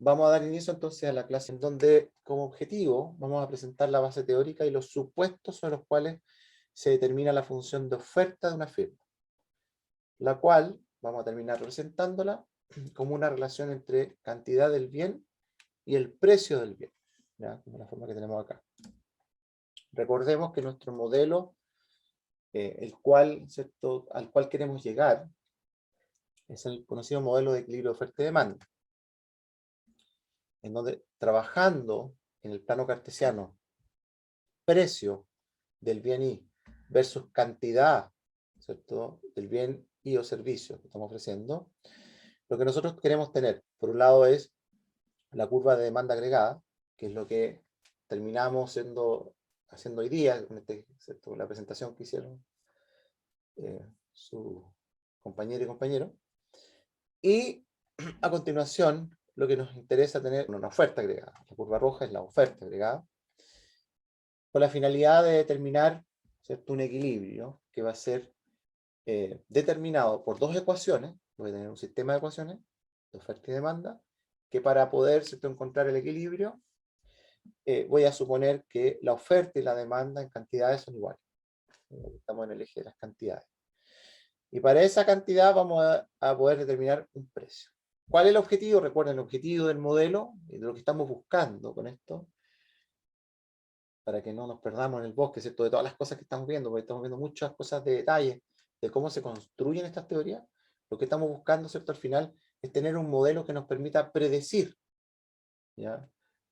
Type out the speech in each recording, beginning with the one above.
Vamos a dar inicio entonces a la clase en donde, como objetivo, vamos a presentar la base teórica y los supuestos sobre los cuales se determina la función de oferta de una firma, la cual vamos a terminar presentándola como una relación entre cantidad del bien y el precio del bien, ¿ya? Como la forma que tenemos acá. Recordemos que nuestro modelo, ¿cierto?, al cual queremos llegar, es el conocido modelo de equilibrio de oferta y demanda, en donde trabajando en el plano cartesiano, precio del bien Y versus cantidad, ¿cierto?, del bien y o servicio que estamos ofreciendo, lo que nosotros queremos tener, por un lado, es la curva de demanda agregada, que es lo que terminamos haciendo hoy día, con la presentación que hicieron su compañero y compañero. Y a continuación, lo que nos interesa tener una oferta agregada. La curva roja es la oferta agregada, con la finalidad de determinar, ¿cierto?, un equilibrio que va a ser determinado por dos ecuaciones. Voy a tener un sistema de ecuaciones de oferta y demanda, que para poder, ¿cierto?, encontrar el equilibrio, voy a suponer que la oferta y la demanda en cantidades son iguales. Estamos en el eje de las cantidades. Y para esa cantidad vamos a poder determinar un precio. ¿Cuál es el objetivo? Recuerden, el objetivo del modelo y de lo que estamos buscando con esto, para que no nos perdamos en el bosque, ¿cierto?, de todas las cosas que estamos viendo, porque estamos viendo muchas cosas de detalle, de cómo se construyen estas teorías. Lo que estamos buscando, ¿cierto?, al final, es tener un modelo que nos permita predecir, ¿ya?,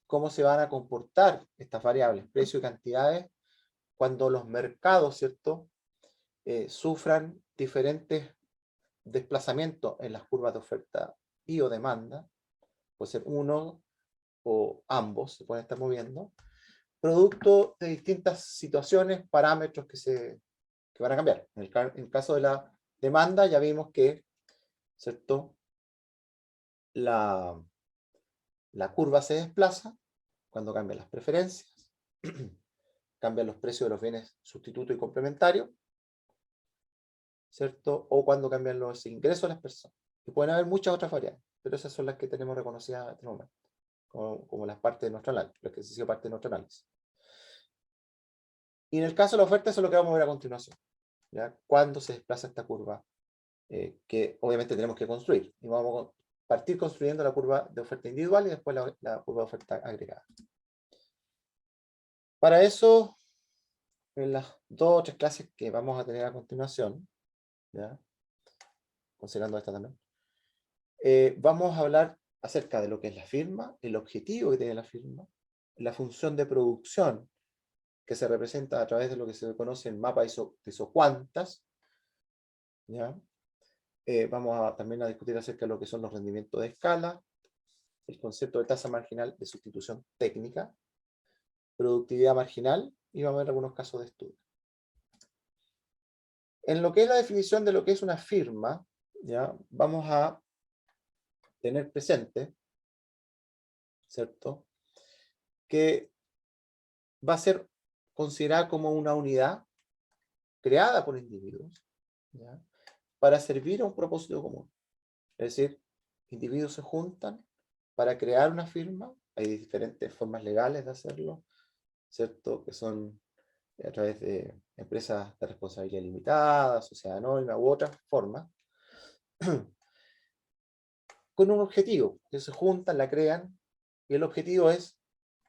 cómo se van a comportar estas variables, precio y cantidades, cuando los mercados, ¿cierto?, sufran diferentes desplazamientos en las curvas de oferta y o demanda. Puede ser uno o ambos, se pueden estar moviendo, producto de distintas situaciones, parámetros que van a cambiar. En el caso de la demanda ya vimos que, ¿cierto?, la curva se desplaza cuando cambian las preferencias, cambian los precios de los bienes sustitutos y complementarios, ¿cierto?, o cuando cambian los ingresos de las personas. Y pueden haber muchas otras variables, pero esas son las que tenemos reconocidas en este momento, como las partes de nuestro análisis, las que han sido parte de nuestro análisis. Y en el caso de la oferta, eso es lo que vamos a ver a continuación, ¿ya? Cuándo se desplaza esta curva, que obviamente tenemos que construir. Y vamos a partir construyendo la curva de oferta individual y después la curva de oferta agregada. Para eso, en las 2 o 3 clases que vamos a tener a continuación, ¿ya?, considerando esta también, vamos a hablar acerca de lo que es la firma, el objetivo que tiene la firma, la función de producción que se representa a través de lo que se conoce en mapa de isocuantas, ¿ya? Vamos también a discutir acerca de lo que son los rendimientos de escala, el concepto de tasa marginal de sustitución técnica, productividad marginal, y vamos a ver algunos casos de estudio. En lo que es la definición de lo que es una firma, ¿ya?, vamos a tener presente, ¿cierto?, que va a ser considerada como una unidad creada por individuos, ¿ya?, para servir a un propósito común. Es decir, individuos se juntan para crear una firma. Hay diferentes formas legales de hacerlo, ¿cierto?, que son a través de empresas de responsabilidad limitada, sociedad anónima u otras formas, con un objetivo, que se juntan, la crean, y el objetivo es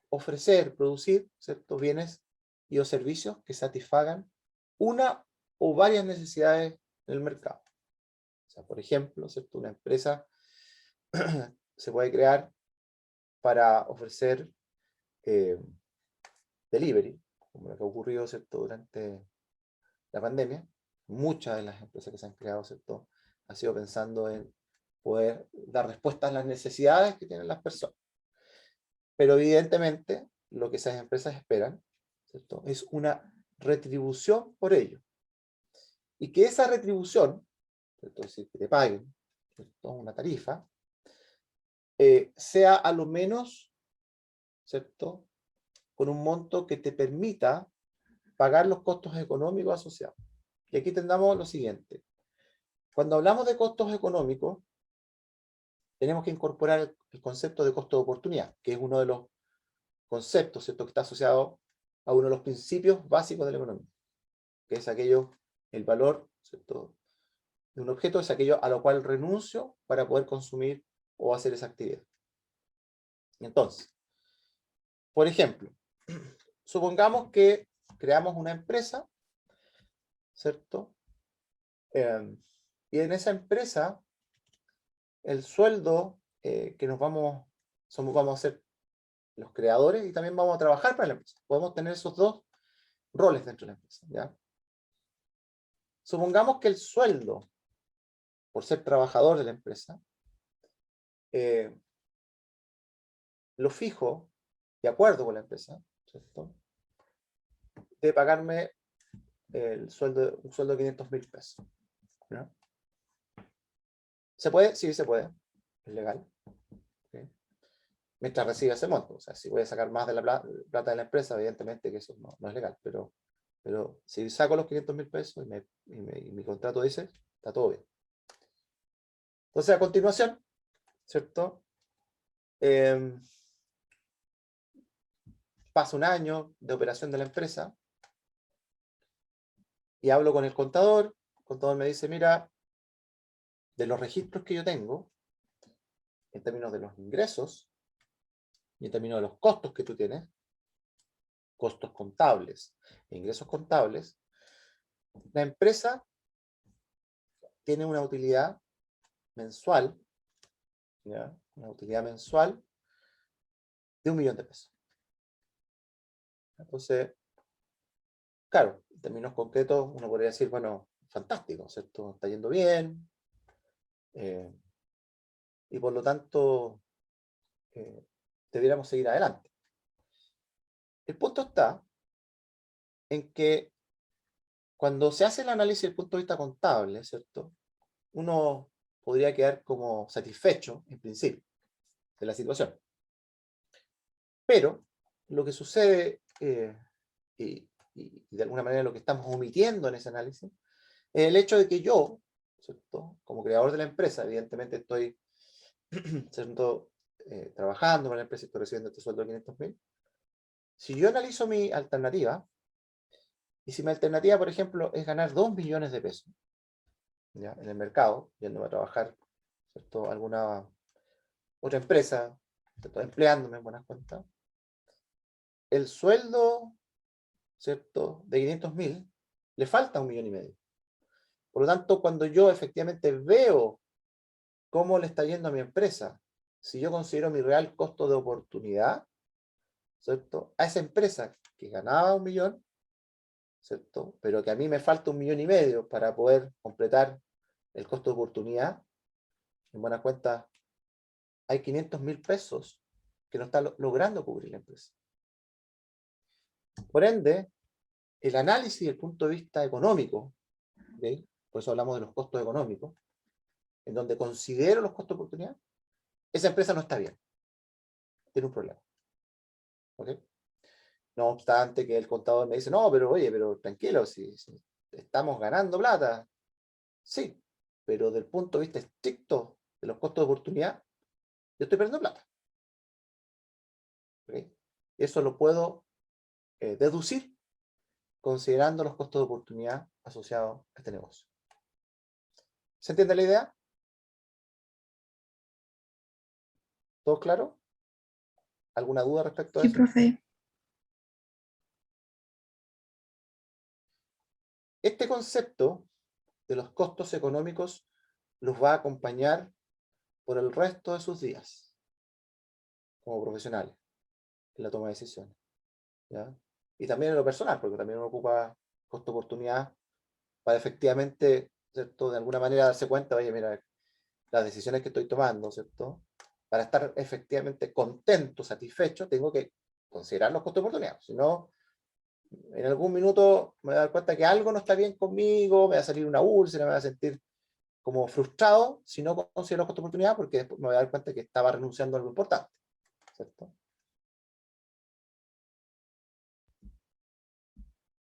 ofrecer, producir, ¿cierto?, bienes y o servicios que satisfagan una o varias necesidades del mercado. O sea, por ejemplo, ¿cierto?, una empresa se puede crear para ofrecer delivery, como lo que ha ocurrido, ¿cierto?, durante la pandemia. Muchas de las empresas que se han creado, ¿cierto?, han sido pensando en poder dar respuesta a las necesidades que tienen las personas. Pero evidentemente, lo que esas empresas esperan, ¿cierto?, es una retribución por ello. Y que esa retribución, ¿cierto?, es decir, que te paguen, ¿cierto?, una tarifa, sea a lo menos, ¿cierto?, con un monto que te permita pagar los costos económicos asociados. Y aquí tendamos lo siguiente. Cuando hablamos de costos económicos, tenemos que incorporar el concepto de costo de oportunidad, que es uno de los conceptos, ¿cierto?, que está asociado a uno de los principios básicos de la economía, que es aquello, el valor, ¿cierto?, de un objeto es aquello a lo cual renuncio para poder consumir o hacer esa actividad. Entonces, por ejemplo, supongamos que creamos una empresa, ¿cierto? Y en esa empresa, el sueldo que vamos a ser los creadores y también vamos a trabajar para la empresa. Podemos tener esos dos roles dentro de la empresa, ¿ya? Supongamos que el sueldo, por ser trabajador de la empresa, eh, lo fijo de acuerdo con la empresa, ¿cierto?, de pagarme un sueldo de 500.000 pesos. ¿Ya? ¿Se puede? Sí, se puede. Es legal. ¿Okay? Mientras reciba ese monto. O sea, si voy a sacar más de la plata de la empresa, evidentemente que eso no es legal. Pero si saco los 500.000 pesos y mi contrato dice, está todo bien. Entonces, a continuación, ¿cierto? Pasa un año de operación de la empresa y hablo con el contador. El contador me dice, mira, de los registros que yo tengo, en términos de los ingresos y en términos de los costos que tú tienes, costos contables e ingresos contables, la empresa tiene una utilidad mensual, ¿ya?, una utilidad mensual de 1.000.000 de pesos. Entonces, claro, en términos concretos, uno podría decir, bueno, fantástico, ¿cierto? Está yendo bien, eh, y por lo tanto, debiéramos seguir adelante. El punto está en que cuando se hace el análisis desde el punto de vista contable, ¿cierto?, uno podría quedar como satisfecho, en principio, de la situación. Pero lo que sucede, y de alguna manera lo que estamos omitiendo en ese análisis, es el hecho de que yo, ¿cierto?, como creador de la empresa, evidentemente estoy ¿cierto?, trabajando para la empresa y estoy recibiendo este sueldo de 500.000. Si yo analizo mi alternativa, y si mi alternativa, por ejemplo, es ganar 2 millones de pesos, ¿ya?, en el mercado, yéndome a trabajar, ¿cierto?, a alguna otra empresa, ¿cierto?, empleándome en buenas cuentas, el sueldo, ¿cierto?, de 500.000, le falta 1.500.000. Por lo tanto, cuando yo efectivamente veo cómo le está yendo a mi empresa, si yo considero mi real costo de oportunidad, ¿cierto?, a esa empresa que ganaba 1.000.000, ¿cierto?, pero que a mí me falta 1.500.000 para poder completar el costo de oportunidad, en buena cuenta, hay 500.000 pesos que no está logrando cubrir la empresa. Por ende, el análisis desde el punto de vista económico, ¿okay?, por eso hablamos de los costos económicos, en donde considero los costos de oportunidad, esa empresa no está bien, tiene un problema. ¿Okay? No obstante que el contador me dice, no, pero oye, pero tranquilo, si estamos ganando plata. Sí, pero del punto de vista estricto de los costos de oportunidad, yo estoy perdiendo plata. ¿Okay? Eso lo puedo deducir considerando los costos de oportunidad asociados a este negocio. ¿Se entiende la idea? ¿Todo claro? ¿Alguna duda respecto a Sí, eso? profe. Este concepto de los costos económicos los va a acompañar por el resto de sus días como profesionales en la toma de decisiones, ¿ya? Y también en lo personal, porque también uno ocupa costo-oportunidad para efectivamente, ¿cierto?, de alguna manera darse cuenta, oye, mira, las decisiones que estoy tomando, ¿cierto?, para estar efectivamente contento, satisfecho, tengo que considerar los costos de oportunidad. Si no, en algún minuto me voy a dar cuenta que algo no está bien conmigo, me va a salir una úlcera, me voy a sentir como frustrado si no considero los costos de oportunidad, porque después me voy a dar cuenta que estaba renunciando a algo importante, ¿cierto?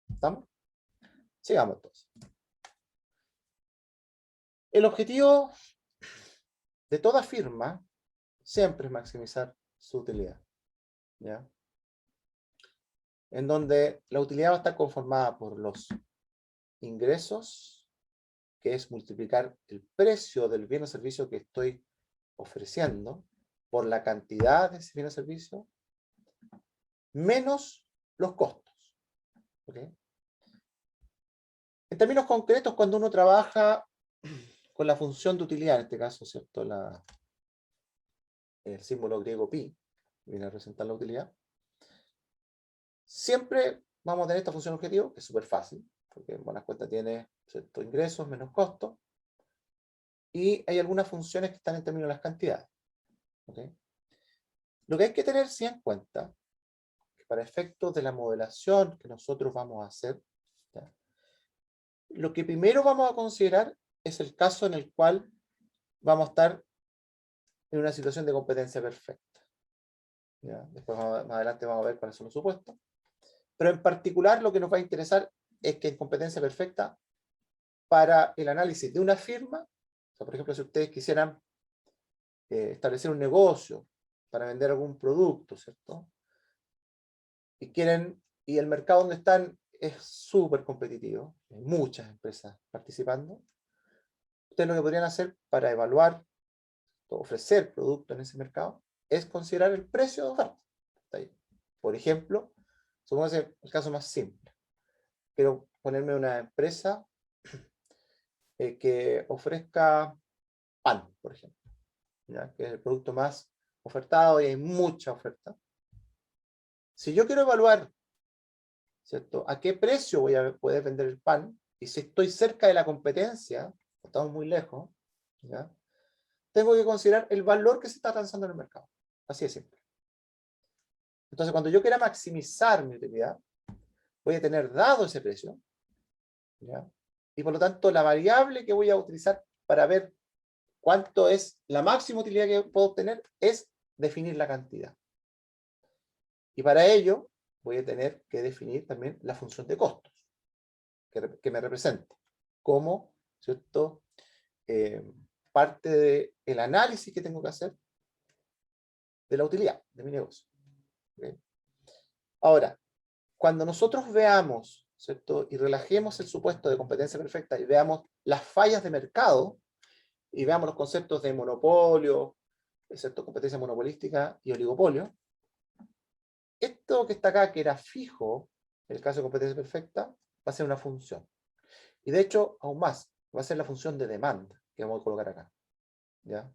¿Estamos? Sigamos entonces. El objetivo de toda firma siempre es maximizar su utilidad, ¿ya? En donde la utilidad va a estar conformada por los ingresos, que es multiplicar el precio del bien o servicio que estoy ofreciendo por la cantidad de ese bien o servicio, menos los costos. ¿Okay? En términos concretos, cuando uno trabaja con la función de utilidad, en este caso, ¿cierto? El símbolo griego pi viene a representar la utilidad. Siempre vamos a tener esta función objetivo, que es súper fácil, porque en buenas cuentas tiene, ¿cierto?, ingresos menos costos, y hay algunas funciones que están en términos de las cantidades. ¿Okay? Lo que hay que tener sí en cuenta, que para efectos de la modelación que nosotros vamos a hacer, ¿ya?, lo que primero vamos a considerar es el caso en el cual vamos a estar en una situación de competencia perfecta. ¿Ya? Después más adelante vamos a ver cuáles son los supuestos. Pero en particular lo que nos va a interesar es que en competencia perfecta, para el análisis de una firma, o sea, por ejemplo, si ustedes quisieran establecer un negocio para vender algún producto, ¿cierto? Y el mercado donde están es súper competitivo, hay muchas empresas participando, ustedes lo que podrían hacer para evaluar, ofrecer productos en ese mercado, es considerar el precio de oferta. Por ejemplo, supongamos el caso más simple. Quiero ponerme una empresa que ofrezca pan, por ejemplo, ¿ya?, que es el producto más ofertado y hay mucha oferta. Si yo quiero evaluar, ¿cierto?, a qué precio voy a poder vender el pan, y si estoy cerca de la competencia, o estamos muy lejos, ¿ya?, tengo que considerar el valor que se está transando en el mercado. Así de simple. Entonces, cuando yo quiera maximizar mi utilidad, voy a tener dado ese precio, ¿ya?, y por lo tanto la variable que voy a utilizar para ver cuánto es la máxima utilidad que puedo obtener es definir la cantidad. Y para ello voy a tener que definir también la función de costos que me represente como, ¿cierto?, parte del análisis que tengo que hacer de la utilidad de mi negocio. ¿Okay? Ahora, cuando nosotros veamos, ¿cierto?, y relajemos el supuesto de competencia perfecta y veamos las fallas de mercado y veamos los conceptos de monopolio, ¿cierto?, competencia monopolística y oligopolio, esto que está acá, que era fijo, en el caso de competencia perfecta, va a ser una función. Y de hecho, aún más, va a ser la función de demanda que vamos a colocar acá, ¿ya?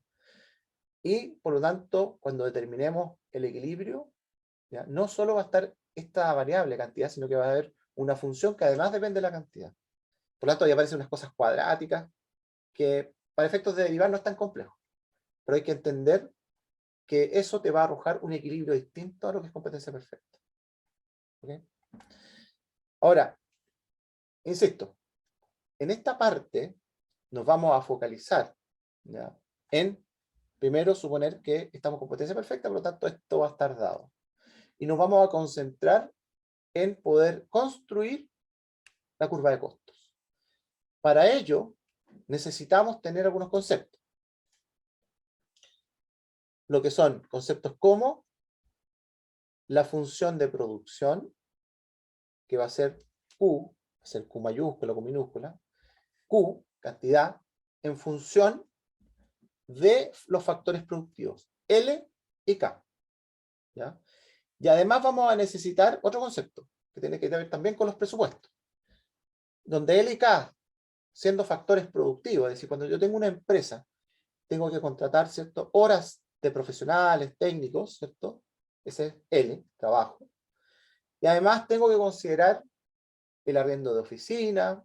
Y por lo tanto, cuando determinemos el equilibrio, ¿ya?, no solo va a estar esta variable cantidad, sino que va a haber una función que además depende de la cantidad. Por lo tanto, ahí aparecen unas cosas cuadráticas que para efectos de derivar no es tan complejo. Pero hay que entender que eso te va a arrojar un equilibrio distinto a lo que es competencia perfecta. ¿Okay? Ahora, insisto, en esta parte nos vamos a focalizar, ¿ya?, en, primero, suponer que estamos en competencia perfecta, por lo tanto esto va a estar dado. Y nos vamos a concentrar en poder construir la curva de costos. Para ello, necesitamos tener algunos conceptos. Lo que son conceptos como la función de producción, que va a ser Q, va a ser Q mayúscula o Q minúscula, Q, cantidad, en función de los factores productivos, L y K. ¿Ya? Y además vamos a necesitar otro concepto, que tiene que ver también con los presupuestos, donde L y K, siendo factores productivos, es decir, cuando yo tengo una empresa, tengo que contratar, ¿cierto?, horas de profesionales, técnicos, ¿cierto? Ese es L, trabajo. Y además tengo que considerar el arriendo de oficina,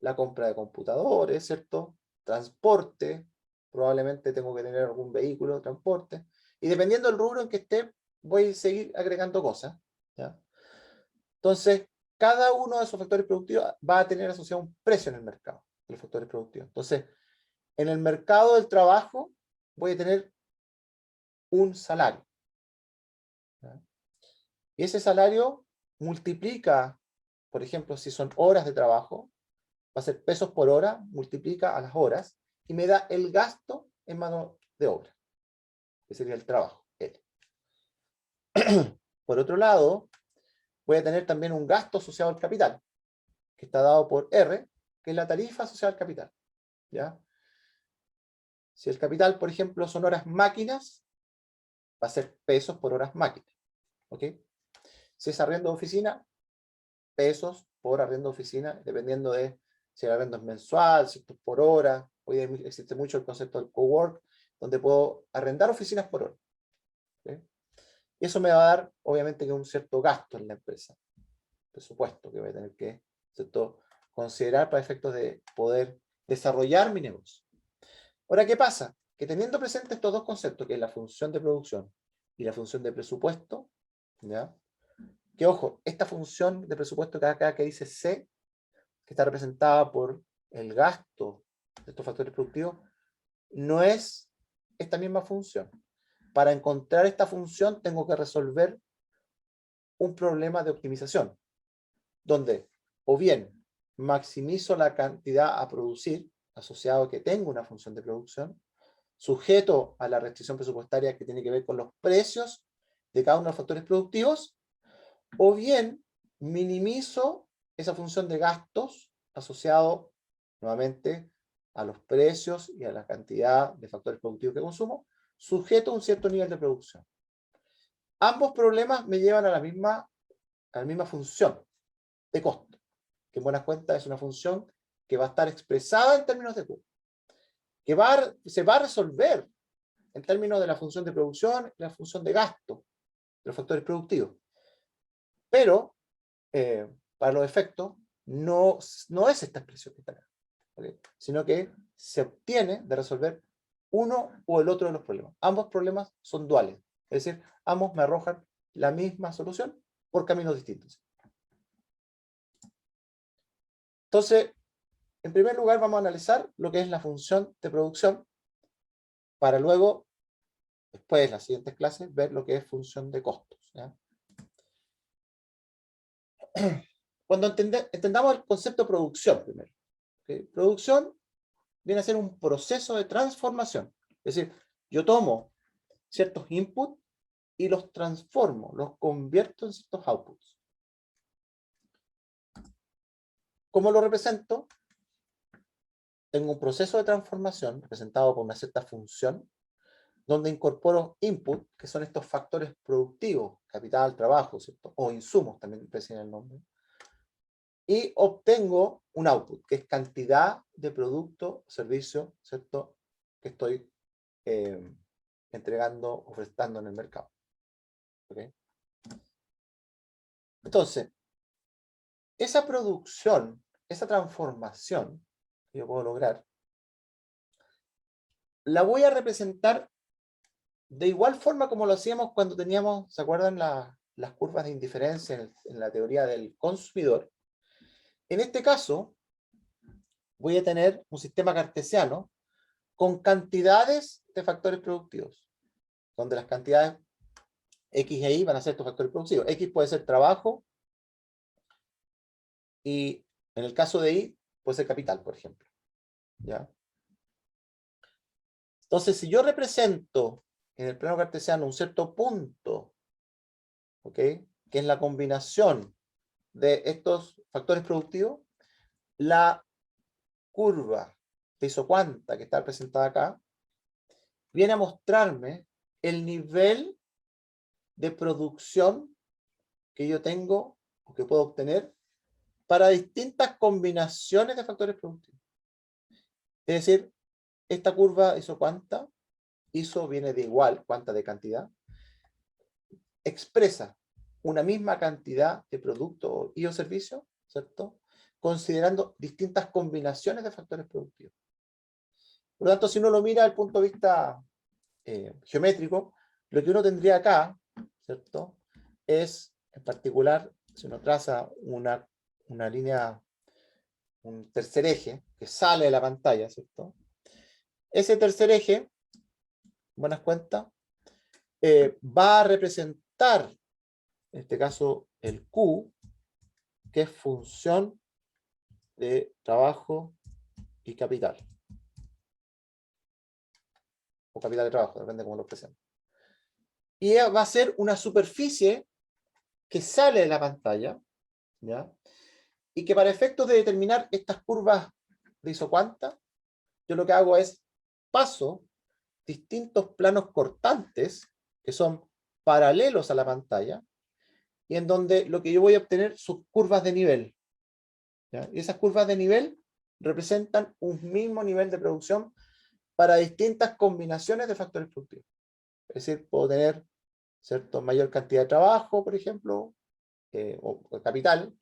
la compra de computadores, ¿cierto?, transporte, probablemente tengo que tener algún vehículo de transporte, y dependiendo del rubro en que esté, voy a seguir agregando cosas, ¿ya? Entonces, cada uno de esos factores productivos va a tener asociado un precio en el mercado de los factores productivos. Entonces, en el mercado del trabajo voy a tener un salario, ¿ya? Y ese salario multiplica, por ejemplo, si son horas de trabajo, va a ser pesos por hora, multiplica a las horas, y me da el gasto en mano de obra, que sería el trabajo, L. Por otro lado, voy a tener también un gasto asociado al capital, que está dado por R, que es la tarifa asociada al capital, ¿ya? Si el capital, por ejemplo, son horas máquinas, va a ser pesos por horas máquinas, ¿ok? Si es arriendo de oficina, pesos por arriendo de oficina, dependiendo de si el arriendo es mensual, si es por hora. Hoy existe mucho el concepto del cowork, donde puedo arrendar oficinas por hora, ¿ok? Y eso me va a dar, obviamente, un cierto gasto en la empresa, presupuesto que voy a tener que, ¿cierto?, considerar para efectos de poder desarrollar mi negocio. Ahora, ¿qué pasa? Que teniendo presentes estos dos conceptos, que es la función de producción y la función de presupuesto, ¿ya? Que ojo, esta función de presupuesto que acá que dice C, que está representada por el gasto de estos factores productivos, no es esta misma función. Para encontrar esta función tengo que resolver un problema de optimización, donde o bien maximizo la cantidad a producir, asociado a que tengo una función de producción, sujeto a la restricción presupuestaria que tiene que ver con los precios de cada uno de los factores productivos, o bien minimizo esa función de gastos asociado nuevamente a los precios y a la cantidad de factores productivos que consumo, sujeto a un cierto nivel de producción. Ambos problemas me llevan a la misma función de costo, que en buenas cuentas es una función que va a estar expresada en términos de Q, que se va a resolver en términos de la función de producción y la función de gasto de los factores productivos. Pero, para los efectos, no es esta expresión que está acá, ¿okay? Sino que se obtiene de resolver uno o el otro de los problemas. Ambos problemas son duales, es decir, ambos me arrojan la misma solución por caminos distintos. Entonces, en primer lugar vamos a analizar lo que es la función de producción, para luego, después en las siguientes clases, ver lo que es función de costos, ¿ya? Cuando entendamos el concepto de producción primero, ¿okay? Producción viene a ser un proceso de transformación. Es decir, yo tomo ciertos inputs y los transformo, los convierto en ciertos outputs. ¿Cómo lo represento? Tengo un proceso de transformación representado por una cierta función, donde incorporo input, que son estos factores productivos, capital, trabajo, ¿cierto? O insumos, también precisa el nombre, y obtengo un output, que es cantidad de producto o servicio, ¿cierto?, que estoy entregando, ofertando en el mercado. ¿Okay? Entonces, esa producción, esa transformación que yo puedo lograr, la voy a representar de igual forma como lo hacíamos cuando teníamos, ¿se acuerdan las curvas de indiferencia en la teoría del consumidor? En este caso, voy a tener un sistema cartesiano con cantidades de factores productivos, donde las cantidades X e Y van a ser estos factores productivos. X puede ser trabajo y en el caso de Y puede ser capital, por ejemplo, ¿ya? Entonces, si yo represento en el plano cartesiano un cierto punto, ¿ok?, que es la combinación de estos factores productivos, la curva de isocuanta que está representada acá viene a mostrarme el nivel de producción que yo tengo o que puedo obtener para distintas combinaciones de factores productivos. Es decir, esta curva isocuanta, iso viene de igual, cuanta de cantidad, expresa una misma cantidad de producto y o servicio, ¿cierto?, considerando distintas combinaciones de factores productivos. Por lo tanto, si uno lo mira desde el punto de vista geométrico, lo que uno tendría acá, ¿cierto?, es, en particular, si uno traza una línea, un tercer eje, que sale de la pantalla, ¿cierto? Ese tercer eje, buenas cuentas, va a representar, en este caso, el Q, que es función de trabajo y capital. o capital de trabajo, depende de cómo lo presenten. Y va a ser una superficie que sale de la pantalla, ¿ya? Y que para efectos de determinar estas curvas de isocuanta, yo lo que hago es paso distintos planos cortantes que son paralelos a la pantalla y en donde lo que yo voy a obtener son curvas de nivel, ¿ya? Y esas curvas de nivel representan un mismo nivel de producción para distintas combinaciones de factores productivos. Es decir, puedo tener, ¿cierto?, mayor cantidad de trabajo, por ejemplo, o capital,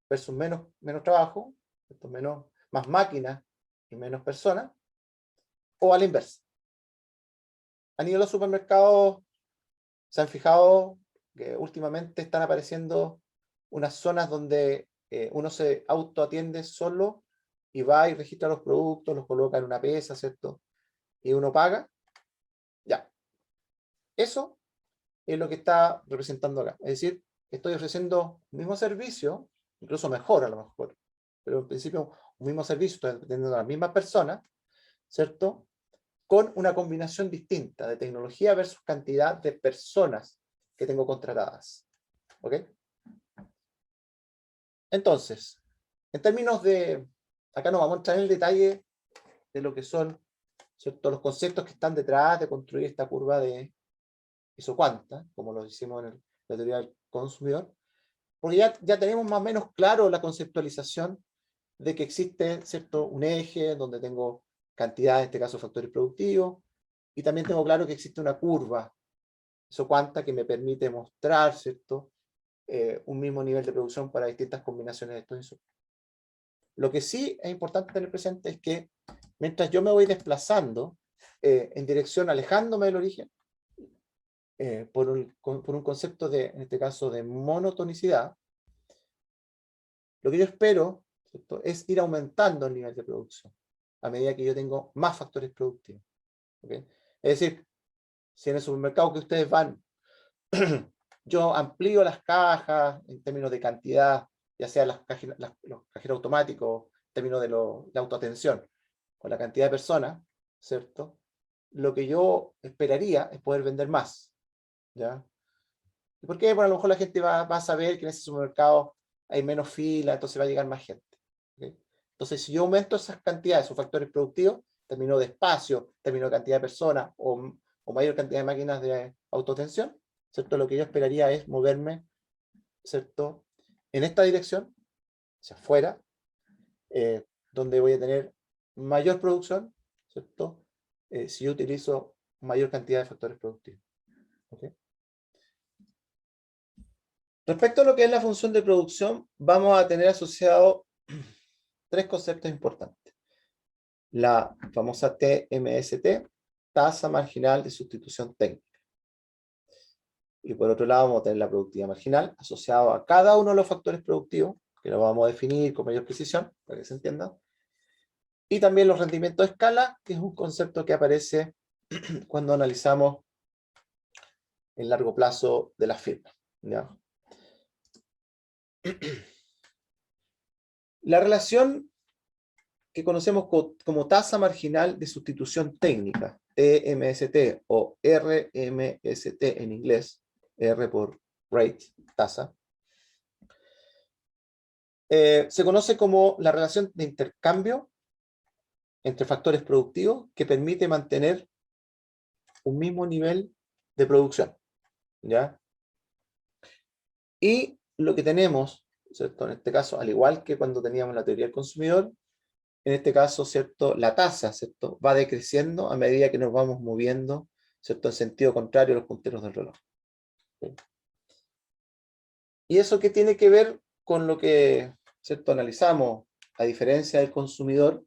versus menos trabajo, más máquinas y menos personas, o a la inversa. Han ido a los supermercados, se han fijado que últimamente están apareciendo unas zonas donde uno se autoatiende solo y va y registra los productos, los coloca en una pesa, ¿cierto? Y uno paga. Ya. Eso es lo que está representando acá. Es decir, estoy ofreciendo el mismo servicio, incluso mejor a lo mejor, pero en principio un mismo servicio, estoy atendiendo a las mismas personas, ¿cierto? Con una combinación distinta de tecnología versus cantidad de personas que tengo contratadas. ¿Ok? Entonces, en términos de, acá nos vamos a entrar en el detalle de lo que son, ¿cierto?, los conceptos que están detrás de construir esta curva de isocuanta, como lo hicimos en la teoría del consumidor, porque ya tenemos más o menos claro la conceptualización de que existe, ¿cierto?, un eje donde tengo cantidad, en este caso factores productivos, y también tengo claro que existe una curva isocuanta que me permite mostrar, ¿cierto?, un mismo nivel de producción para distintas combinaciones de estos insumos. Lo que sí es importante tener presente es que mientras yo me voy desplazando en dirección, alejándome del origen, por un concepto de, en este caso, de monotonicidad, lo que yo espero, ¿cierto?, es ir aumentando el nivel de producción a medida que yo tengo más factores productivos. ¿Okay? Es decir, si en el supermercado que ustedes van, yo amplío las cajas en términos de cantidad, ya sea los cajeros automáticos, en términos de la autoatención, con la cantidad de personas, ¿cierto? Lo que yo esperaría es poder vender más, ¿ya? ¿Y por qué? Bueno, a lo mejor la gente va a saber que en ese supermercado hay menos fila, entonces va a llegar más gente. ¿Okay? Entonces, si yo aumento esas cantidades, esos factores productivos, términos de espacio, términos de cantidad de personas o mayor cantidad de máquinas de autoatención, ¿cierto? Lo que yo esperaría es moverme, ¿cierto?, en esta dirección, hacia afuera, donde voy a tener mayor producción, ¿cierto? Si yo utilizo mayor cantidad de factores productivos. ¿Okay? Respecto a lo que es la función de producción, vamos a tener asociado tres conceptos importantes. La famosa TMST, tasa marginal de sustitución técnica. Y por otro lado vamos a tener la productividad marginal asociado a cada uno de los factores productivos, que lo vamos a definir con mayor precisión, para que se entienda. Y también los rendimientos de escala, que es un concepto que aparece cuando analizamos el largo plazo de las firmas, ¿ya? La relación que conocemos como tasa marginal de sustitución técnica, TMST o RMST en inglés, R por rate, tasa, se conoce como la relación de intercambio entre factores productivos que permite mantener un mismo nivel de producción, ¿ya? Y lo que tenemos, ¿cierto?, en este caso, al igual que cuando teníamos la teoría del consumidor, en este caso, ¿cierto?, la tasa, ¿cierto?, va decreciendo a medida que nos vamos moviendo, ¿cierto?, en sentido contrario a los punteros del reloj. ¿Sí? ¿Y eso qué tiene que ver con lo que, ¿cierto?, analizamos a diferencia del consumidor?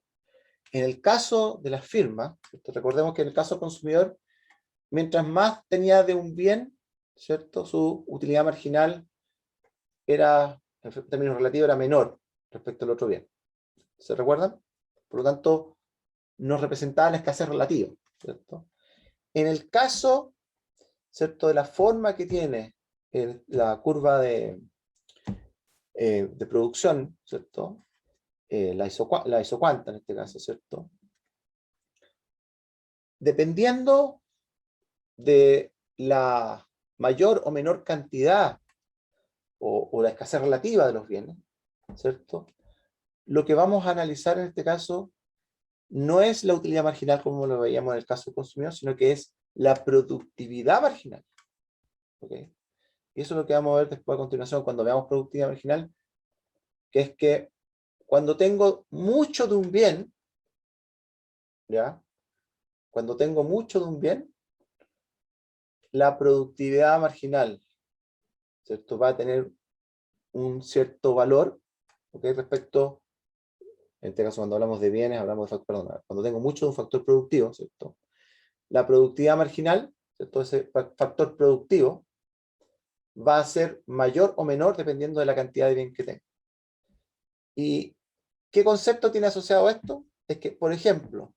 En el caso de las firmas, ¿cierto?, recordemos que en el caso del consumidor, mientras más tenía de un bien, ¿cierto?, su utilidad marginal era, en términos relativos, era menor respecto al otro bien. ¿Se recuerdan? Por lo tanto, nos representaba la escasez relativa, ¿cierto? En el caso, ¿cierto?, de la forma que tiene la curva de producción, ¿cierto?, la isocuanta en este caso, ¿cierto? Dependiendo de la mayor o menor cantidad o la escasez relativa de los bienes, ¿cierto? Lo que vamos a analizar en este caso no es la utilidad marginal como lo veíamos en el caso del consumidor, sino que es la productividad marginal. ¿Ok? Y eso es lo que vamos a ver después a continuación cuando veamos productividad marginal, que es que cuando tengo mucho de un bien, ¿ya? Cuando tengo mucho de un bien, la productividad marginal, ¿cierto? Va a tener un cierto valor, ¿ok? Respecto, en este caso cuando hablamos de bienes, hablamos de, perdón, cuando tengo mucho de un factor productivo, ¿cierto? La productividad marginal, ¿cierto? Ese factor productivo va a ser mayor o menor dependiendo de la cantidad de bien que tengo. ¿Y qué concepto tiene asociado esto? Es que, por ejemplo,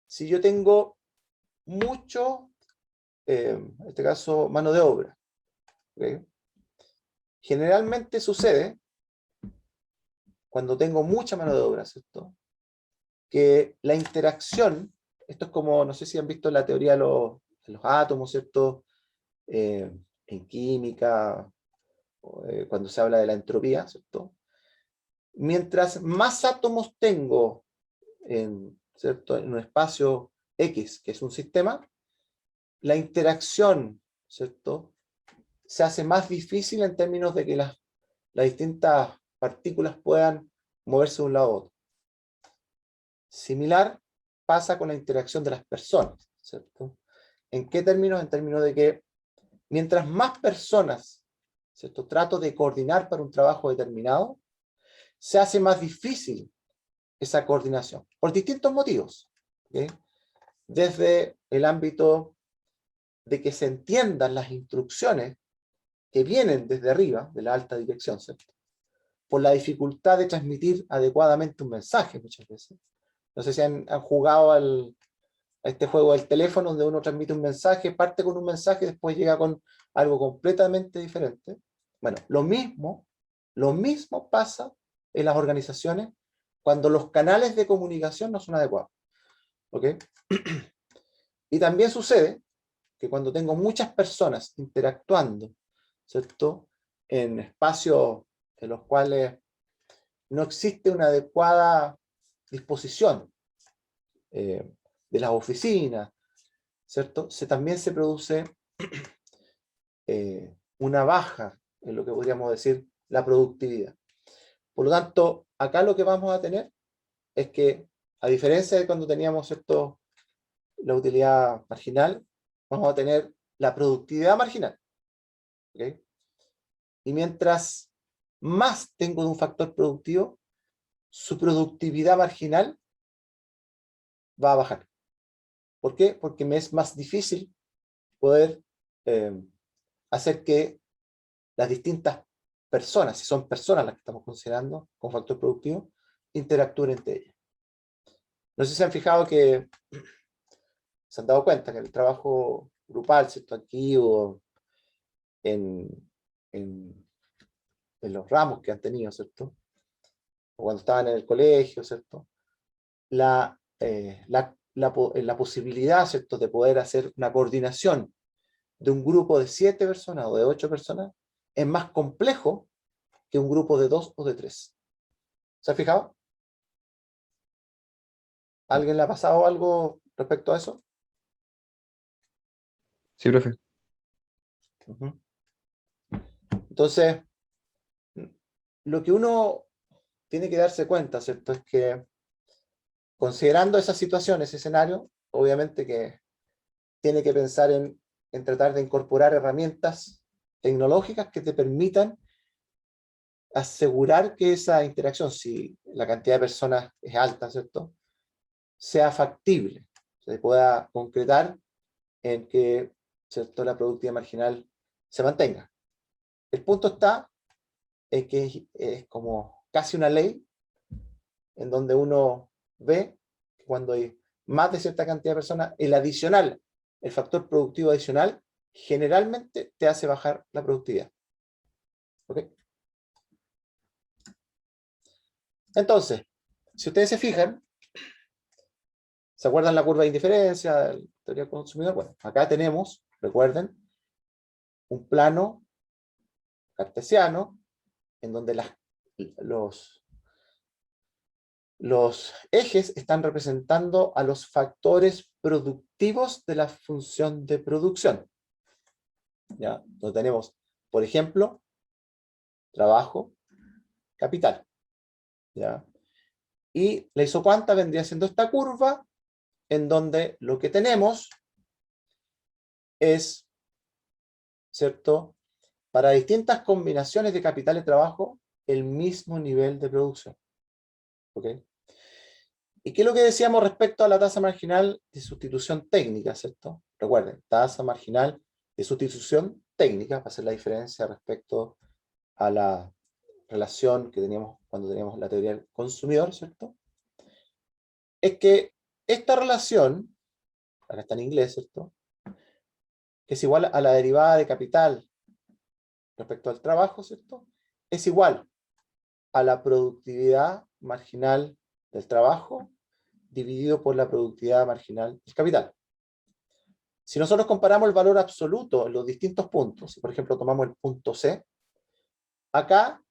si yo tengo mucho, en este caso, mano de obra, ¿okay? Generalmente sucede, cuando tengo mucha mano de obra, ¿cierto? Que la interacción, esto es como, no sé si han visto la teoría de los átomos, ¿cierto? En química, cuando se habla de la entropía, ¿cierto? Mientras más átomos tengo ¿cierto? En un espacio X, que es un sistema, la interacción, ¿cierto? Se hace más difícil en términos de que las distintas partículas puedan moverse de un lado a otro. Similar pasa con la interacción de las personas, ¿cierto? ¿En qué términos? En términos de que mientras más personas, ¿cierto? Trato de coordinar para un trabajo determinado, se hace más difícil esa coordinación, por distintos motivos, ¿okay? Desde el ámbito de que se entiendan las instrucciones que vienen desde arriba, de la alta dirección, ¿cierto? Por la dificultad de transmitir adecuadamente un mensaje muchas veces. No sé si han jugado a este juego del teléfono donde uno transmite un mensaje, parte con un mensaje y después llega con algo completamente diferente. Bueno, lo mismo pasa en las organizaciones cuando los canales de comunicación no son adecuados. ¿Ok? Y también sucede que cuando tengo muchas personas interactuando, ¿cierto? En espacios en los cuales no existe una adecuada disposición de las oficinas, ¿cierto? También se produce una baja en lo que podríamos decir la productividad. Por lo tanto, acá lo que vamos a tener es que, a diferencia de cuando teníamos la utilidad marginal, vamos a tener la productividad marginal. ¿Okay? Y mientras más tengo de un factor productivo, su productividad marginal va a bajar. ¿Por qué? Porque me es más difícil poder eh, hacer que las distintas personas, si son personas las que estamos considerando con factor productivo, interactúen entre ellas. No sé si se han fijado que se han dado cuenta que el trabajo grupal, ¿cierto? Aquí o en, en, en los ramos que han tenido, ¿cierto? O cuando estaban en el colegio, ¿cierto? La posibilidad, ¿cierto?, de poder hacer una coordinación de un grupo de 7 personas o de 8 personas es más complejo que un grupo de 2 o de 3. ¿Se ha fijado? ¿Alguien le ha pasado algo respecto a eso? Sí, profe. Uh-huh. Entonces, lo que uno tiene que darse cuenta, ¿cierto?, es que considerando esa situación, ese escenario, obviamente que tiene que pensar en tratar de incorporar herramientas tecnológicas que te permitan asegurar que esa interacción, si la cantidad de personas es alta, ¿cierto?, sea factible, se pueda concretar en que, ¿cierto?, la productividad marginal se mantenga. El punto está en que es como casi una ley en donde uno ve que cuando hay más de cierta cantidad de personas, el adicional, el factor productivo adicional, generalmente te hace bajar la productividad. ¿Ok? Entonces, si ustedes se fijan, ¿se acuerdan la curva de indiferencia, teoría del consumidor? Bueno, acá tenemos, recuerden, un plano cartesiano en donde los ejes están representando a los factores productivos de la función de producción. ¿Ya? Donde tenemos, por ejemplo, trabajo, capital. ¿Ya? Y la isocuanta vendría siendo esta curva en donde lo que tenemos es, ¿cierto?, para distintas combinaciones de capital y trabajo, el mismo nivel de producción. ¿Ok? ¿Y qué es lo que decíamos respecto a la tasa marginal de sustitución técnica, ¿cierto? Recuerden, tasa marginal de sustitución técnica va a ser la diferencia respecto a la relación que teníamos cuando teníamos la teoría del consumidor, ¿cierto? Es que esta relación, acá está en inglés, ¿cierto?, que es igual a la derivada de capital respecto al trabajo, ¿cierto?, es igual a la productividad marginal del trabajo dividido por la productividad marginal del capital. Si nosotros comparamos el valor absoluto en los distintos puntos, si por ejemplo tomamos el punto C, acá,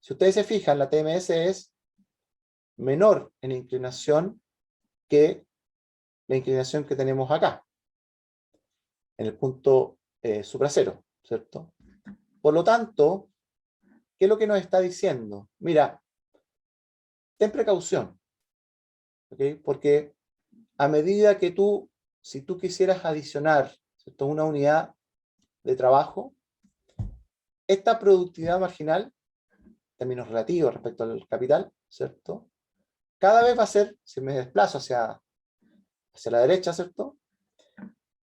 si ustedes se fijan, la TMS es menor en inclinación que la inclinación que tenemos acá, en el punto supracero, ¿cierto? Por lo tanto, ¿qué es lo que nos está diciendo? Mira, ten precaución, ¿ok? Porque a medida que si tú quisieras adicionar, ¿cierto?, una unidad de trabajo, esta productividad marginal, en términos relativos respecto al capital, ¿cierto?, cada vez va a ser, si me desplazo hacia la derecha, ¿cierto?,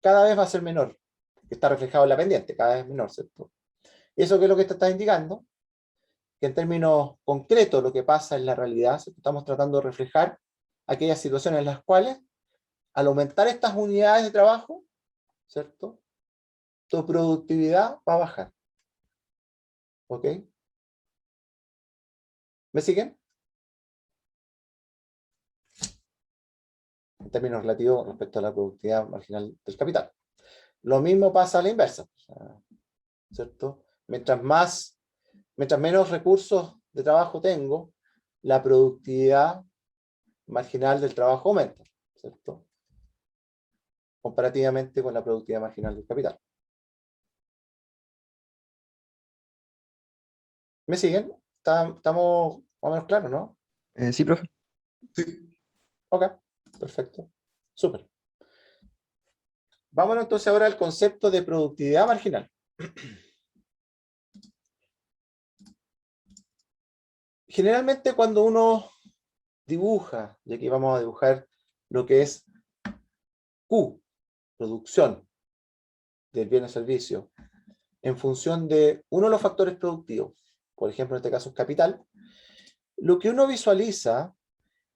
cada vez va a ser menor, que está reflejado en la pendiente, cada vez menor, ¿cierto? ¿Y eso qué es lo que te está indicando? Que en términos concretos lo que pasa en la realidad, ¿cierto?, estamos tratando de reflejar aquellas situaciones en las cuales, al aumentar estas unidades de trabajo, ¿cierto?, tu productividad va a bajar. ¿Ok? ¿Me siguen? En términos relativos respecto a la productividad marginal del capital. Lo mismo pasa a la inversa, ¿cierto? Mientras menos recursos de trabajo tengo, la productividad marginal del trabajo aumenta, ¿cierto?, comparativamente con la productividad marginal del capital. ¿Me siguen? Estamos más o menos claros, ¿no? Sí, profe. Sí. Ok, perfecto. Súper. Vámonos entonces ahora al concepto de productividad marginal. Generalmente cuando uno dibuja, y aquí vamos a dibujar lo que es Q, producción del bien o servicio, en función de uno de los factores productivos, por ejemplo en este caso es capital, lo que uno visualiza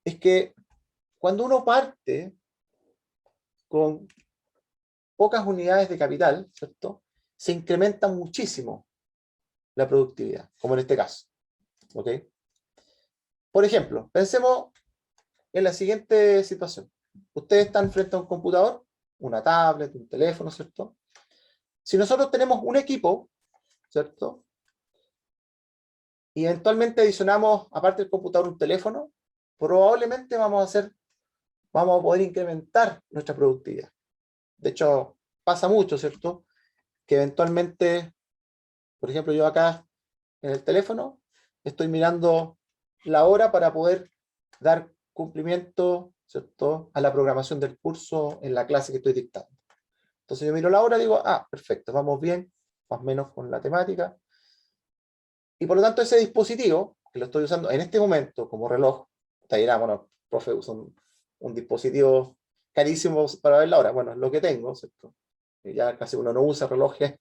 es que cuando uno parte con pocas unidades de capital, ¿cierto?, se incrementa muchísimo la productividad, como en este caso. ¿Ok? Por ejemplo, pensemos en la siguiente situación. Ustedes están frente a un computador, una tablet, un teléfono, ¿cierto? Si nosotros tenemos un equipo, ¿cierto?, y eventualmente adicionamos, aparte del computador, un teléfono, probablemente vamos a poder incrementar nuestra productividad. De hecho, pasa mucho, ¿cierto?, que eventualmente, por ejemplo, yo acá en el teléfono estoy mirando la hora para poder dar cumplimiento, ¿cierto?, a la programación del curso en la clase que estoy dictando. Entonces yo miro la hora y digo, perfecto, vamos bien, más o menos con la temática. Y por lo tanto ese dispositivo, que lo estoy usando en este momento como reloj, te dirá, bueno, profe, usa un dispositivo carísimo para ver la hora. Bueno, es lo que tengo, ¿cierto? Ya casi uno no usa relojes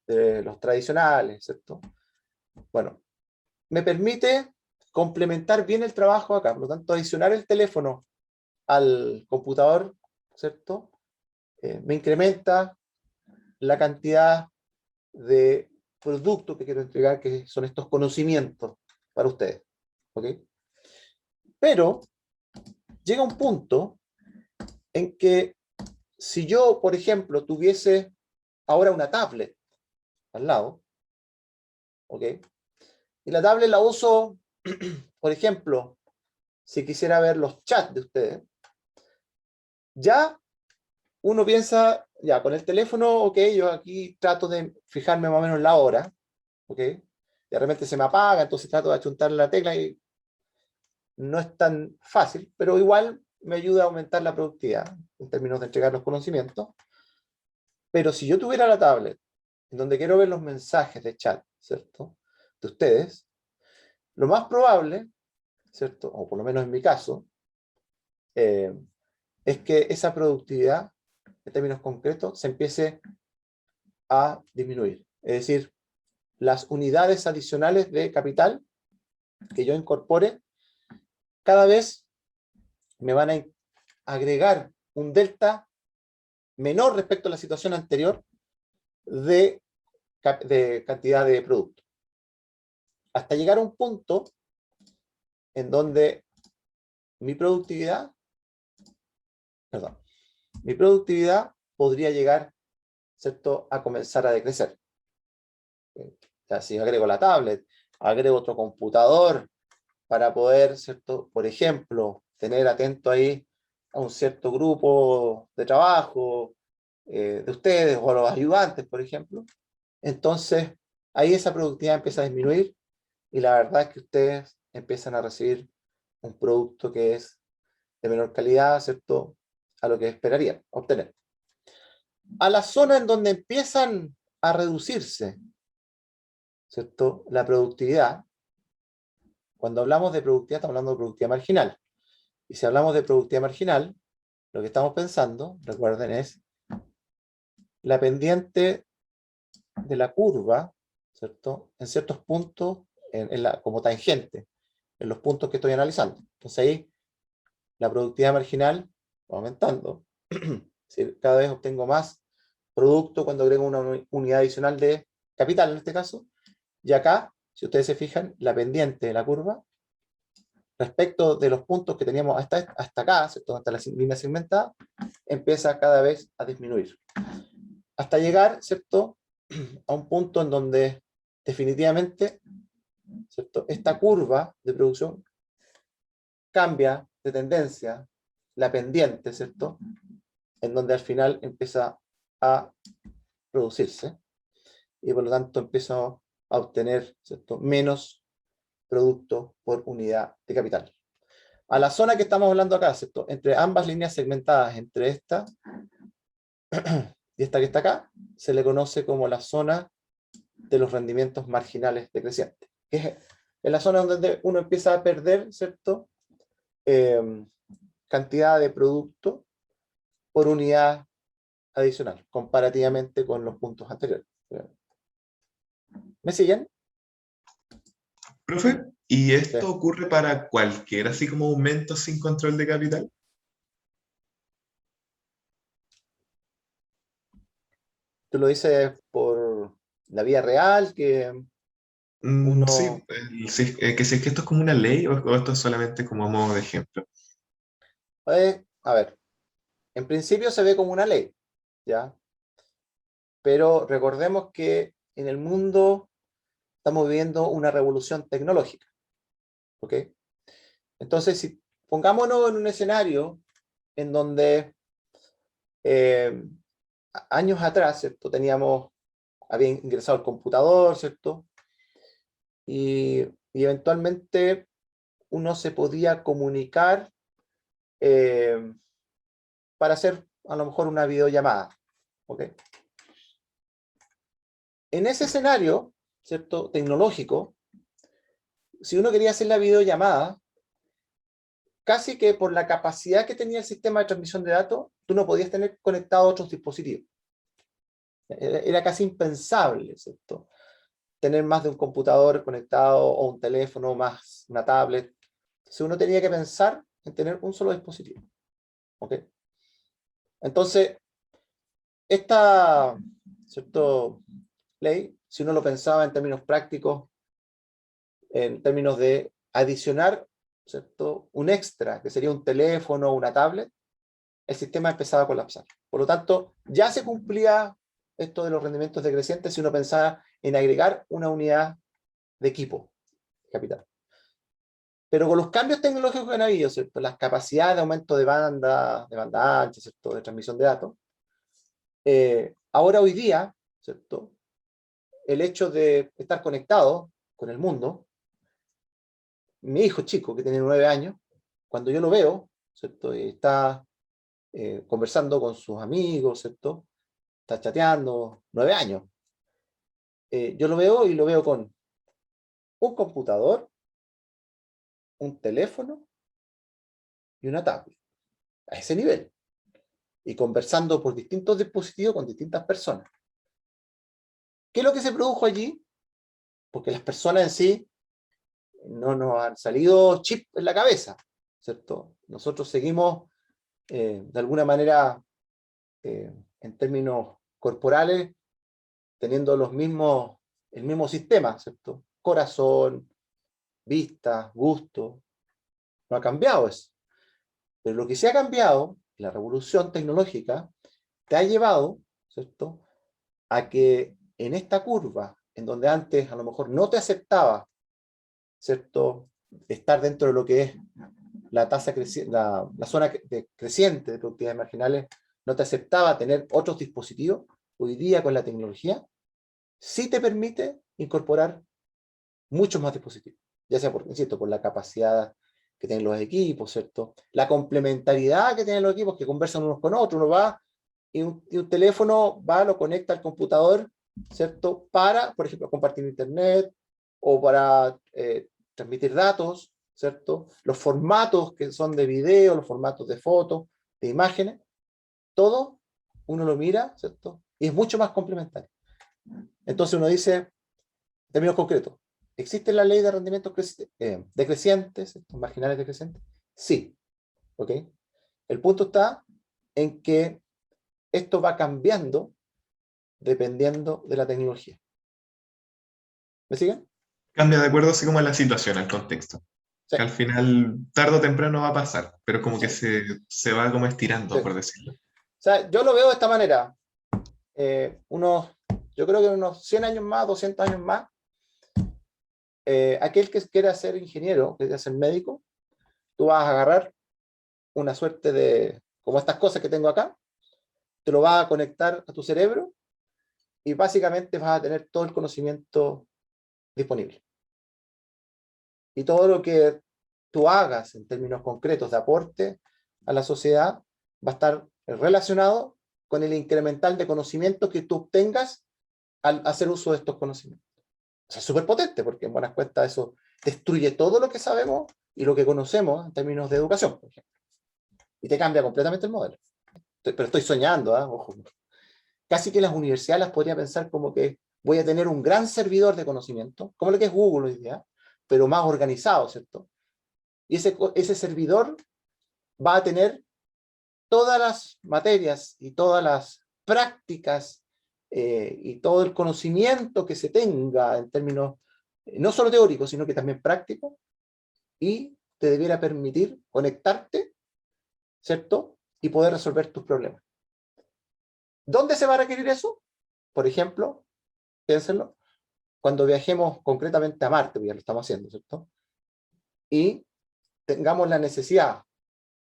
de los tradicionales, ¿cierto? Bueno, me permite complementar bien el trabajo acá, por lo tanto adicionar el teléfono al computador, ¿cierto? Me incrementa la cantidad de producto que quiero entregar, que son estos conocimientos para ustedes. ¿Ok? Pero llega un punto en que si yo, por ejemplo, tuviese ahora una tablet al lado, ¿ok? Y la tablet la uso, por ejemplo, si quisiera ver los chats de ustedes, ya uno piensa, ya, con el teléfono, ok, yo aquí trato de fijarme más o menos la hora, ok, de repente se me apaga, entonces trato de achuntar la tecla y no es tan fácil, pero igual me ayuda a aumentar la productividad en términos de entregar los conocimientos. Pero si yo tuviera la tablet, en donde quiero ver los mensajes de chat, ¿cierto? De ustedes, lo más probable, ¿cierto? O por lo menos en mi caso, eh, es que esa productividad, en términos concretos, se empiece a disminuir. Es decir, las unidades adicionales de capital que yo incorpore, cada vez me van a agregar un delta menor respecto a la situación anterior de, de cantidad de producto. Hasta llegar a un punto en donde mi productividad, perdón, mi productividad podría llegar, ¿cierto?, a comenzar a decrecer. O sea, si agrego la tablet, agrego otro computador para poder, ¿cierto?, por ejemplo, tener atento ahí a un cierto grupo de trabajo de ustedes o a los ayudantes, por ejemplo. Entonces, ahí esa productividad empieza a disminuir y la verdad es que ustedes empiezan a recibir un producto que es de menor calidad, ¿cierto?, a lo que esperarían obtener. A la zona en donde empiezan a reducirse, ¿cierto?, la productividad. Cuando hablamos de productividad, estamos hablando de productividad marginal. Y si hablamos de productividad marginal, lo que estamos pensando, recuerden, es la pendiente de la curva, ¿cierto?, en ciertos puntos, como tangente, en los puntos que estoy analizando. Entonces ahí la productividad marginal va aumentando. Cada vez obtengo más producto cuando agrego una unidad adicional de capital, en este caso. Y acá, si ustedes se fijan, la pendiente de la curva, respecto de los puntos que teníamos hasta acá, ¿cierto?, hasta la línea segmentada, empieza cada vez a disminuir. Hasta llegar, ¿cierto?, a un punto en donde definitivamente, ¿cierto?, esta curva de producción cambia de tendencia, la pendiente, ¿cierto?, en donde al final empieza a producirse y por lo tanto empiezo a obtener, ¿cierto?, menos producto por unidad de capital. A la zona que estamos hablando acá, ¿cierto?, entre ambas líneas segmentadas, entre esta y esta que está acá, se le conoce como la zona de los rendimientos marginales decrecientes, que es la zona donde uno empieza a perder, ¿cierto?, cantidad de producto por unidad adicional, comparativamente con los puntos anteriores. ¿Me siguen? Profe, ¿y Sí. esto ocurre para cualquier así como aumento sin control de capital? Tú lo dices por la vida real, que Sí, uno... que si es que esto es como una ley o esto es solamente como a modo de ejemplo. a ver, en principio se ve como una ley, ¿ya? Pero recordemos que en el mundo estamos viviendo una revolución tecnológica, ¿ok? Entonces, si pongámonos en un escenario en donde eh, años atrás, ¿cierto?, había ingresado el computador, ¿cierto? Y eventualmente uno se podía comunicar eh, para hacer a lo mejor una videollamada, ¿ok? En ese escenario, ¿cierto?, tecnológico, si uno quería hacer la videollamada, casi que por la capacidad que tenía el sistema de transmisión de datos, tú no podías tener conectado otros dispositivos. Era casi impensable, ¿cierto?, tener más de un computador conectado o un teléfono más una tablet. Entonces uno tenía que pensar en tener un solo dispositivo, ¿ok? Entonces, esta, ¿cierto?, ley, si uno lo pensaba en términos prácticos, en términos de adicionar, ¿cierto?, un extra, que sería un teléfono o una tablet, el sistema empezaba a colapsar. Por lo tanto, ya se cumplía esto de los rendimientos decrecientes si uno pensaba en agregar una unidad de equipo capital. Pero con los cambios tecnológicos que han habido, ¿cierto? Las capacidades de aumento de banda ancha, ¿cierto? De transmisión de datos, ahora hoy día, ¿cierto? El hecho de estar conectado con el mundo, mi hijo chico, que tiene 9 años, cuando yo lo veo, ¿cierto? Y está conversando con sus amigos, ¿cierto? Está chateando, 9 años. Yo lo veo y lo veo con un computador, un teléfono y una tablet. A ese nivel. Y conversando por distintos dispositivos con distintas personas. ¿Qué es lo que se produjo allí? Porque las personas en sí no nos han salido chip en la cabeza, ¿cierto? Nosotros seguimos, de alguna manera, en términos corporales, teniendo el mismo sistema, ¿cierto? Corazón, vista, gusto, no ha cambiado eso. Pero lo que sí ha cambiado, la revolución tecnológica, te ha llevado, ¿cierto?, a que en esta curva, en donde antes a lo mejor no te aceptaba, ¿cierto?, estar dentro de lo que es la tasa la zona creciente de productividades marginales, no te aceptaba tener otros dispositivos, hoy día con la tecnología, sí te permite incorporar muchos más dispositivos, ya sea por, insisto, por la capacidad que tienen los equipos, ¿cierto? La complementariedad que tienen los equipos que conversan unos con otros, uno va y un teléfono va, lo conecta al computador, ¿cierto? Para, por ejemplo, compartir internet o para transmitir datos, ¿cierto? Los formatos que son de video, los formatos de fotos, de imágenes, todo uno lo mira, ¿cierto? Y es mucho más complementario. Entonces uno dice, en términos concretos, ¿existe la ley de rendimientos decrecientes, marginales decrecientes? Sí. ¿Ok? El punto está en que esto va cambiando dependiendo de la tecnología. ¿Me siguen? Cambia de acuerdo así como a la situación, al contexto. Sí. Que al final, tarde o temprano va a pasar, pero como que Sí. se va como estirando, Sí. por decirlo. O sea, yo lo veo de esta manera. Yo creo que unos 100 años más, 200 años más, aquel que quiera ser ingeniero, que quiera ser médico, tú vas a agarrar una suerte de, como estas cosas que tengo acá, te lo vas a conectar a tu cerebro y básicamente vas a tener todo el conocimiento disponible. Y todo lo que tú hagas en términos concretos de aporte a la sociedad va a estar relacionado con el incremental de conocimiento que tú obtengas al hacer uso de estos conocimientos. O sea, es súper potente porque en buenas cuentas eso destruye todo lo que sabemos y lo que conocemos en términos de educación, por ejemplo. Y te cambia completamente el modelo. Pero estoy soñando, ¿eh? Ojo. Casi que las universidades las podría pensar como que voy a tener un gran servidor de conocimiento, como lo que es Google hoy día, pero más organizado, ¿cierto? Y ese servidor va a tener todas las materias y todas las prácticas y todo el conocimiento que se tenga en términos no solo teóricos, sino que también prácticos, y te debiera permitir conectarte, ¿cierto? Y poder resolver tus problemas. ¿Dónde se va a requerir eso? Por ejemplo, piénsenlo, cuando viajemos concretamente a Marte, pues ya lo estamos haciendo, ¿cierto? Y tengamos la necesidad,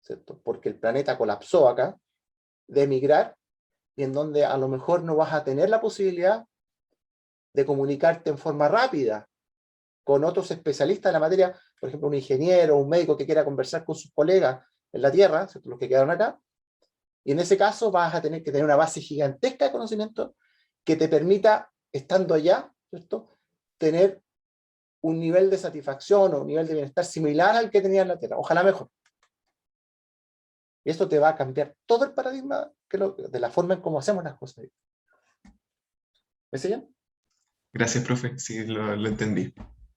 ¿cierto? Porque el planeta colapsó acá, de emigrar, y en donde a lo mejor no vas a tener la posibilidad de comunicarte en forma rápida con otros especialistas en la materia, por ejemplo, un ingeniero, un médico que quiera conversar con sus colegas en la Tierra, ¿cierto? Los que quedaron acá, y en ese caso vas a tener que tener una base gigantesca de conocimiento que te permita, estando allá, ¿cierto?, tener un nivel de satisfacción o un nivel de bienestar similar al que tenías en la Tierra, ojalá mejor. Y esto te va a cambiar todo el paradigma de la forma en cómo hacemos las cosas. ¿Me siguen? Gracias, profe. Sí, lo entendí.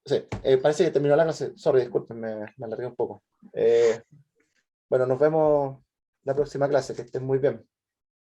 Sí, parece que terminó la clase. Sorry, disculpen, me alargué un poco. Bueno, nos vemos la próxima clase. Que estén muy bien.